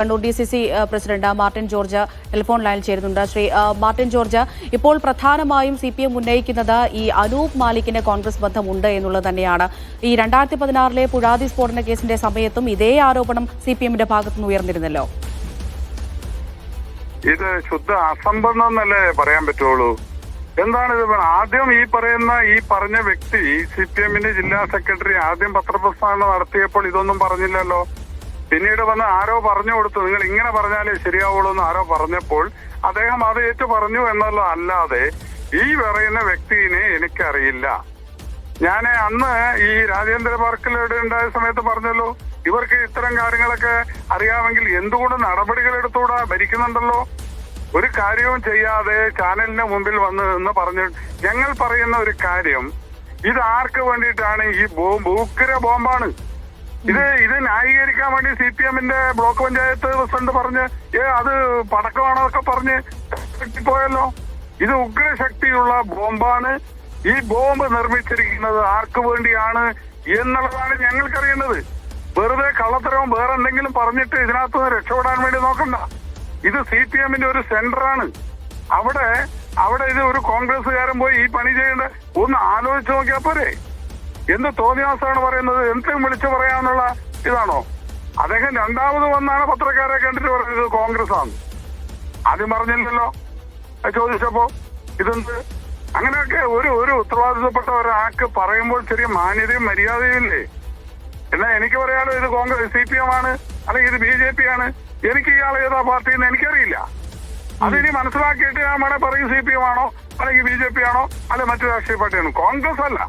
Kannur DCC president Martin George telephone ലൈനിൽ ചേരുന്നുണ്ട്. ശ്രീ മാർട്ടിൻ ജോർജ്, ഇപ്പോൾ പ്രധാനമായും CPM ഉന്നയിക്കുന്നത് ഈ അനൂപ് മാലിക്കിന് കോൺഗ്രസ് ബന്ധമുണ്ട് എന്നുള്ളത് തന്നെയാണ്. ഈ 2016 പുഴാതി സ്ഫോടന കേസിന്റെ സമയത്തും ഇതേ ആരോപണം CPMന്റെ ഭാഗത്തുനിന്ന് ഉയർന്നിരുന്നല്ലോ. ഇത് ശുദ്ധ അസംബന്ധം എന്നല്ലേ പറയാൻ പറ്റുള്ളൂ. എന്താണ് ഇത്? ആദ്യം ഈ പറഞ്ഞ വ്യക്തി CPMന്റെ ജില്ലാ സെക്രട്ടറി ആദ്യം പത്രപ്രസ്ഥാനം നടത്തിയപ്പോൾ ഇതൊന്നും പറഞ്ഞില്ലല്ലോ. പിന്നീട് വന്ന് ആരോ പറഞ്ഞു കൊടുത്തു, നിങ്ങൾ ഇങ്ങനെ പറഞ്ഞാലേ ശരിയാവുള്ളൂ എന്ന് ആരോ പറഞ്ഞപ്പോൾ അദ്ദേഹം അത് ഏറ്റു പറഞ്ഞു എന്നുള്ള അല്ലാതെ ഈ പറയുന്ന വ്യക്തിനെ എനിക്കറിയില്ല. ഞാൻ അന്ന് ഈ രാജേന്ദ്ര പാർക്കിലൂടെ ഉണ്ടായ സമയത്ത് പറഞ്ഞല്ലോ, ഇവർക്ക് ഇത്തരം കാര്യങ്ങളൊക്കെ അറിയാമെങ്കിൽ എന്തുകൊണ്ട് നടപടികൾ എടുത്തുകൂടാ? ഭരിക്കുന്നുണ്ടല്ലോ. ഒരു കാര്യവും ചെയ്യാതെ ചാനലിന് മുമ്പിൽ വന്ന് എന്ന് പറഞ്ഞു. ഞങ്ങൾ പറയുന്ന ഒരു കാര്യം, ഇത് ആർക്ക് വേണ്ടിയിട്ടാണ്? ഈ ഭൂക്കര ബോംബാണ്. ഇത് ന്യായീകരിക്കാൻ വേണ്ടി CPMന്റെ ബ്ലോക്ക് പഞ്ചായത്ത് പ്രസിഡന്റ് പറഞ്ഞ് അത് പടക്കമാണൊക്കെ പറഞ്ഞ് പോയല്ലോ. ഇത് ഉഗ്രശക്തിയുള്ള ബോംബാണ്. ഈ ബോംബ് നിർമ്മിച്ചിരിക്കുന്നത് ആർക്ക് വേണ്ടിയാണ് എന്നുള്ളതാണ് ഞങ്ങൾക്കറിയേണ്ടത്. വെറുതെ കള്ളത്തരവും വേറെ എന്തെങ്കിലും പറഞ്ഞിട്ട് ഇതിനകത്ത് നിന്ന് രക്ഷപ്പെടാൻ വേണ്ടി നോക്കണ്ട. ഇത് CPMന്റെ ഒരു സെന്ററാണ്. അവിടെ ഇത് ഒരു കോൺഗ്രസ്സുകാരൻ പോയി ഈ പണി ചെയ്യേണ്ട ഒന്ന് ആലോചിച്ച് നോക്കിയാൽ പോരെ. എന്ത് തോന്നിയാസാണ് പറയുന്നത്? എന്തും വിളിച്ചു പറയാനുള്ള ഇതാണോ? അദ്ദേഹം രണ്ടാമത് വന്നാണ് പത്രക്കാരെ കണ്ടിട്ട് പറഞ്ഞത് കോൺഗ്രസ് ആണ്. ആദ്യം പറഞ്ഞില്ലല്ലോ ചോദിച്ചപ്പോ. ഇതെന്ത് അങ്ങനെയൊക്കെ ഒരു ഉത്തരവാദിത്തപ്പെട്ട ഒരാൾക്ക് പറയുമ്പോൾ ചെറിയ മാന്യതയും മര്യാദയും ഇല്ലേ? എന്നാ എനിക്ക് പറയാലോ ഇത് കോൺഗ്രസ് CPM ആണ് അല്ലെങ്കിൽ ഇത് BJP ആണ്. എനിക്ക് ഇയാൾ ഏതാ പാർട്ടിന്ന് എനിക്കറിയില്ല. അതിനി മനസ്സിലാക്കിയിട്ട് ഞാൻ വേണേ പറയും CPM ആണോ അല്ലെങ്കിൽ BJP ആണോ അല്ലെ മറ്റു രാഷ്ട്രീയ പാർട്ടിയാണോ. കോൺഗ്രസ് അല്ല.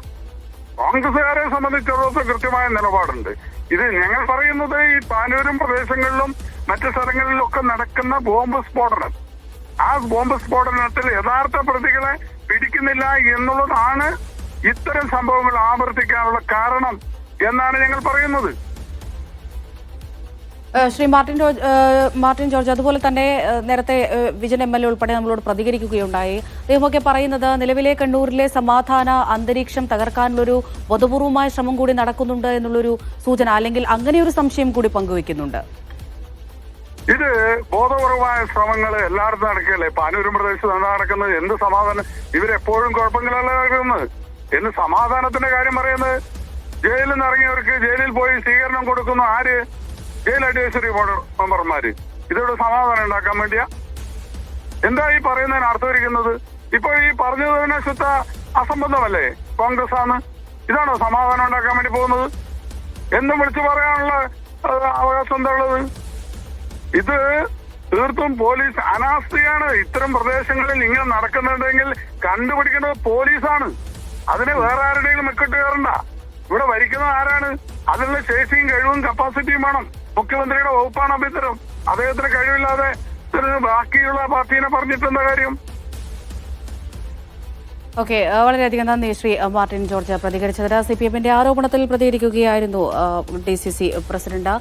കോൺഗ്രസുകാരെ സംബന്ധിച്ചിടത്തോളം കൃത്യമായ നിലപാടുണ്ട്. ഇത് ഞങ്ങൾ പറയുന്നത് ഈ പാനൂരും പ്രദേശങ്ങളിലും മറ്റു സ്ഥലങ്ങളിലൊക്കെ നടക്കുന്ന ബോംബ് സ്ഫോടനം, ആ ബോംബ് സ്ഫോടനത്തിൽ യഥാർത്ഥ പ്രതികളെ പിടിക്കുന്നില്ല എന്നുള്ളതാണ് ഇത്തരം സംഭവങ്ങൾ ആവർത്തിക്കാനുള്ള കാരണം എന്നാണ് ഞങ്ങൾ പറയുന്നത്. ശ്രീ മാർട്ടിൻ ജോർജ്, അതുപോലെ തന്നെ നേരത്തെ വിജയൻ MLA ഉൾപ്പെടെ നമ്മളോട് പ്രതികരിക്കുകയുണ്ടായി. അദ്ദേഹമൊക്കെ പറയുന്നത് നിലവിലെ കണ്ണൂരിലെ സമാധാന അന്തരീക്ഷം തകർക്കാനുള്ളൊരു ബോധപൂർവമായ ശ്രമം കൂടി നടക്കുന്നുണ്ട് എന്നുള്ളൊരു സൂചന, അല്ലെങ്കിൽ അങ്ങനെയൊരു സംശയം കൂടി പങ്കുവെക്കുന്നുണ്ട്. ഇത് ബോധപൂർവമായ ശ്രമങ്ങൾ എല്ലായിടത്തും നടക്കുകയല്ലേ? പാനൂരും പ്രദേശത്ത് എന്താ നടക്കുന്നത്? എന്ത് സമാധാനം? ഇവരെപ്പോഴും കുഴപ്പങ്ങളല്ല നടക്കുന്നത്. എന്ന് സമാധാനത്തിന്റെ കാര്യം പറയുന്നത്, ജയിലിൽ നിന്ന് ഇറങ്ങിയവർക്ക് ജയിലിൽ പോയി സ്വീകരണം കൊടുക്കുന്നു ആര്? ജയിൽ അഡ്വൈസറി ബോർഡ് മെമ്പർമാര്. ഇതോട് സമാധാനം ഉണ്ടാക്കാൻ വേണ്ടിയാ? എന്താ ഈ പറയുന്നതിന് അർത്ഥമായിരിക്കുന്നത്? ഇപ്പൊ ഈ പറഞ്ഞത് തന്നെ ശുദ്ധ അസംബന്ധമല്ലേ? കോൺഗ്രസ് ആണ്. ഇതാണോ സമാധാനം ഉണ്ടാക്കാൻ വേണ്ടി പോകുന്നത്? എന്തും വിളിച്ചു പറയാനുള്ള അവകാശം എന്താ ഉള്ളത്? ഇത് തീർത്തും പോലീസ് അനാസ്ഥയാണ്. ഇത്തരം പ്രദേശങ്ങളിൽ ഇങ്ങനെ നടക്കുന്നുണ്ടെങ്കിൽ കണ്ടുപിടിക്കേണ്ടത് പോലീസാണ്. അതിന് വേറെ ആരുടെയും മെക്കിട്ട് കയറണ്ട. ഇവിടെ ഭരിക്കുന്നത് ആരാണ്? അതിനുള്ള ശേഷിയും കഴിവും കപ്പാസിറ്റിയും വേണം. മുഖ്യമന്ത്രിയുടെ വകുപ്പാണ് ആഭ്യന്തരം. അദ്ദേഹത്തിന് കഴിവില്ലാതെ ബാക്കിയുള്ള പാർട്ടീനെ പറഞ്ഞിട്ടെന്താ കാര്യം? ഓക്കെ, വളരെയധികം നന്ദി ശ്രീ മാർട്ടിൻ ജോർജ് പ്രതികരിച്ചതിന്. CPMന്റെ ആരോപണത്തിൽ പ്രതികരിക്കുകയായിരുന്നു DCC പ്രസിഡന്റ്.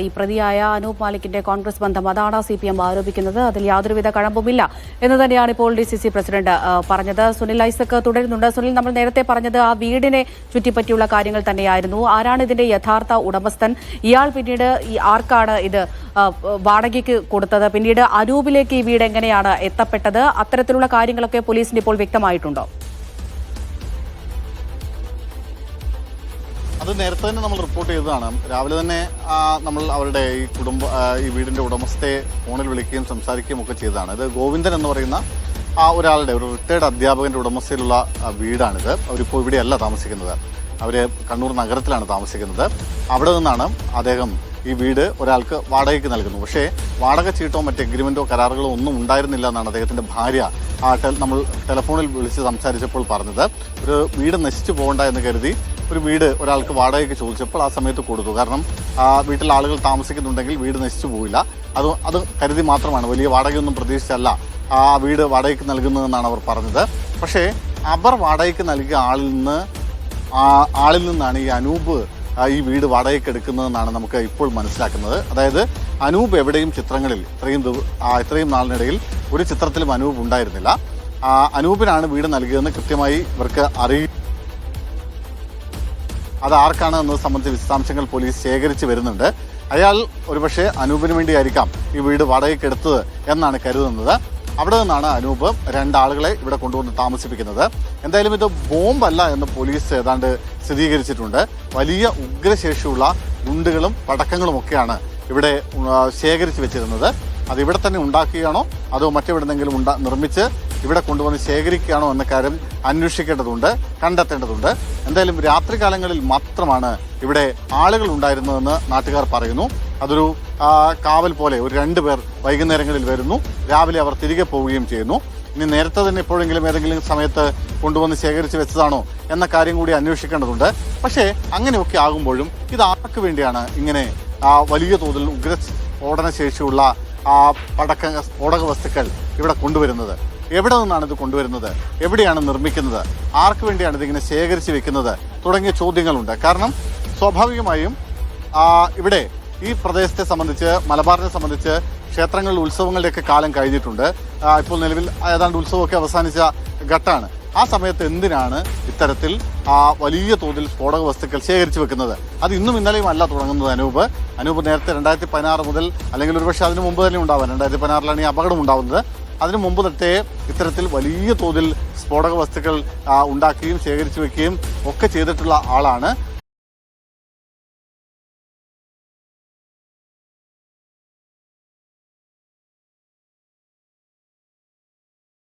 ഈ പ്രതിയായ അനൂപ് മാലിക്കിന്റെ കോൺഗ്രസ് ബന്ധം, അതാണ് CPM ആരോപിക്കുന്നത്. അതിൽ യാതൊരുവിധ കഴമ്പുമില്ല എന്ന് തന്നെയാണ് ഇപ്പോൾ DCC പ്രസിഡന്റ് പറഞ്ഞത്. സുനിൽ ഐസക് തുടരുന്നുണ്ട്. സുനിൽ, നമ്മൾ നേരത്തെ പറഞ്ഞത് ആ വീടിനെ ചുറ്റിപ്പറ്റിയുള്ള കാര്യങ്ങൾ തന്നെയായിരുന്നു. ആരാണ് ഇതിന്റെ യഥാർത്ഥ ഉടമസ്ഥൻ? ഇയാൾ പിന്നീട് ആർക്കാണ് ഇത് വാടകയ്ക്ക് കൊടുത്തത്? പിന്നീട് അനൂപിലേക്ക് ഈ വീട് എങ്ങനെയാണ് എത്തപ്പെട്ടത്? അത്തരത്തിലുള്ള കാര്യങ്ങളൊക്കെ പോലീസിന് ഇപ്പോൾ വ്യക്തമായിട്ടുണ്ടോ? അത് നേരത്തെ തന്നെ നമ്മൾ റിപ്പോർട്ട് ചെയ്തതാണ്. രാവിലെ തന്നെ നമ്മൾ അവരുടെ ഈ വീടിന്റെ ഉടമസ്ഥയെ ഫോണിൽ വിളിക്കുകയും സംസാരിക്കുകയും ഒക്കെ ചെയ്തതാണ്. ഇത് ഗോവിന്ദൻ എന്ന് പറയുന്ന ഒരാളുടെ ഒരു റിട്ടയർഡ് അധ്യാപകന്റെ ഉടമസ്ഥയിലുള്ള വീടാണിത്. അവരിപ്പോൾ ഇവിടെയല്ല താമസിക്കുന്നത്. അവര് കണ്ണൂർ നഗരത്തിലാണ് താമസിക്കുന്നത്. അവിടെ നിന്നാണ് അദ്ദേഹം ഈ വീട് ഒരാൾക്ക് വാടകയ്ക്ക് നൽകുന്നു. പക്ഷേ വാടക ചീട്ടോ മറ്റ് എഗ്രിമെന്റോ കരാറുകളോ ഒന്നും ഉണ്ടായിരുന്നില്ല എന്നാണ് അദ്ദേഹത്തിന്റെ ഭാര്യ നമ്മൾ ടെലിഫോണിൽ വിളിച്ച് സംസാരിച്ചപ്പോൾ പറഞ്ഞത്. ഒരു വീട് നശിച്ചു പോകണ്ട എന്ന് കരുതി ഒരു വീട് ഒരാൾക്ക് വാടകയ്ക്ക് ചോദിച്ചപ്പോൾ ആ സമയത്ത് കൊടുത്തു. കാരണം വീട്ടിൽ ആളുകൾ താമസിക്കുന്നുണ്ടെങ്കിൽ വീട് നശിച്ചു പോവില്ല. അത് കരുതി മാത്രമാണ്, വലിയ വാടകയൊന്നും പ്രതീക്ഷിച്ചല്ല ആ വീട് വാടകയ്ക്ക് നൽകുന്നതെന്നാണ് അവർ പറഞ്ഞത്. പക്ഷേ അവർ വാടകയ്ക്ക് നൽകിയ ആളിൽ നിന്നാണ് ഈ അനൂപ് ഈ വീട് വാടകയ്ക്ക് എടുക്കുന്നതെന്നാണ് നമുക്ക് ഇപ്പോൾ മനസ്സിലാക്കുന്നത്. അതായത് അനൂപ് എവിടെയും ചിത്രങ്ങളിൽ ഇത്രയും നാളിനിടയിൽ ഒരു ചിത്രത്തിലും അനൂപ് ഉണ്ടായിരുന്നില്ല. അനൂപിനാണ് വീട് നൽകിയതെന്ന് കൃത്യമായി ഇവർക്ക് അറിയും. അത് ആർക്കാണ് എന്നത് സംബന്ധിച്ച് വിശദാംശങ്ങൾ പോലീസ് ശേഖരിച്ചു വരുന്നുണ്ട്. അയാൾ ഒരുപക്ഷെ അനൂപിന് വേണ്ടിയായിരിക്കാം ഈ വീട് വാടകയ്ക്ക് എടുത്തത് എന്നാണ് കരുതുന്നത്. അവിടെ നിന്നാണ് അനൂപ് രണ്ടാളുകളെ ഇവിടെ കൊണ്ടുവന്ന് താമസിപ്പിക്കുന്നത്. എന്തായാലും ഇത് ബോംബല്ല എന്ന് പോലീസ് ഏതാണ്ട് സ്ഥിരീകരിച്ചിട്ടുണ്ട്. വലിയ ഉഗ്രശേഷിയുള്ള ഗുണ്ടുകളും പടക്കങ്ങളും ഒക്കെയാണ് ഇവിടെ ശേഖരിച്ചു വെച്ചിരുന്നത്. അത് ഇവിടെ തന്നെ ഉണ്ടാക്കുകയാണോ അതോ മറ്റെവിടെന്നെങ്കിലും നിർമ്മിച്ച് ഇവിടെ കൊണ്ടുവന്ന് ശേഖരിക്കുകയാണോ എന്ന കാര്യം അന്വേഷിക്കേണ്ടതുണ്ട്, കണ്ടെത്തേണ്ടതുണ്ട്. എന്തായാലും രാത്രികാലങ്ങളിൽ മാത്രമാണ് ഇവിടെ ആളുകൾ ഉണ്ടായിരുന്നതെന്ന് നാട്ടുകാർ പറയുന്നു. അതൊരു കാവൽ പോലെ ഒരു 2 പേർ വൈകുന്നേരങ്ങളിൽ വരുന്നു, രാവിലെ അവർ തിരികെ പോവുകയും ചെയ്യുന്നു. ഇനി നേരത്തെ തന്നെ എപ്പോഴെങ്കിലും ഏതെങ്കിലും സമയത്ത് കൊണ്ടുവന്ന് ശേഖരിച്ച് വെച്ചതാണോ എന്ന കാര്യം കൂടി അന്വേഷിക്കേണ്ടതുണ്ട്. പക്ഷേ അങ്ങനെയൊക്കെ ആകുമ്പോഴും ഇത് ആർക്ക് വേണ്ടിയാണ് ഇങ്ങനെ വലിയ തോതിൽ ഉഗ്രസ്ഫോടന ശേഷിയുള്ള സ്ഫോടക വസ്തുക്കൾ ഇവിടെ കൊണ്ടുവരുന്നത്? എവിടെ നിന്നാണ് ഇത് കൊണ്ടുവരുന്നത്? എവിടെയാണ് നിർമ്മിക്കുന്നത്? ആർക്ക് വേണ്ടിയാണ് ഇതിങ്ങനെ ശേഖരിച്ച് വെക്കുന്നത്? തുടങ്ങിയ ചോദ്യങ്ങളുണ്ട്. കാരണം സ്വാഭാവികമായും ഇവിടെ ഈ പ്രദേശത്തെ സംബന്ധിച്ച്, മലബാറിനെ സംബന്ധിച്ച് ക്ഷേത്രങ്ങളിൽ ഉത്സവങ്ങളുടെയൊക്കെ കാലം കഴിഞ്ഞിട്ടുണ്ട്. ഇപ്പോൾ നിലവിൽ ഏതാണ്ട് ഉത്സവമൊക്കെ അവസാനിച്ച ഘട്ടമാണ്. ആ സമയത്ത് എന്തിനാണ് ഇത്തരത്തിൽ വലിയ തോതിൽ സ്ഫോടക വസ്തുക്കൾ ശേഖരിച്ചു വെക്കുന്നത്? അത് ഇന്നും ഇന്നലെയും അല്ല തുടങ്ങുന്നത്. അനൂപ് നേരത്തെ 2016 മുതൽ, അല്ലെങ്കിൽ ഒരുപക്ഷെ അതിനു മുമ്പ് തന്നെ ഉണ്ടാവാം, 2016 ഈ അപകടം ഉണ്ടാവുന്നത്. അതിനു മുമ്പ് തൊട്ടേ ഇത്തരത്തിൽ വലിയ തോതിൽ സ്ഫോടക വസ്തുക്കൾ ഉണ്ടാക്കുകയും ശേഖരിച്ചു വെക്കുകയും ഒക്കെ ചെയ്തിട്ടുള്ള ആളാണ്.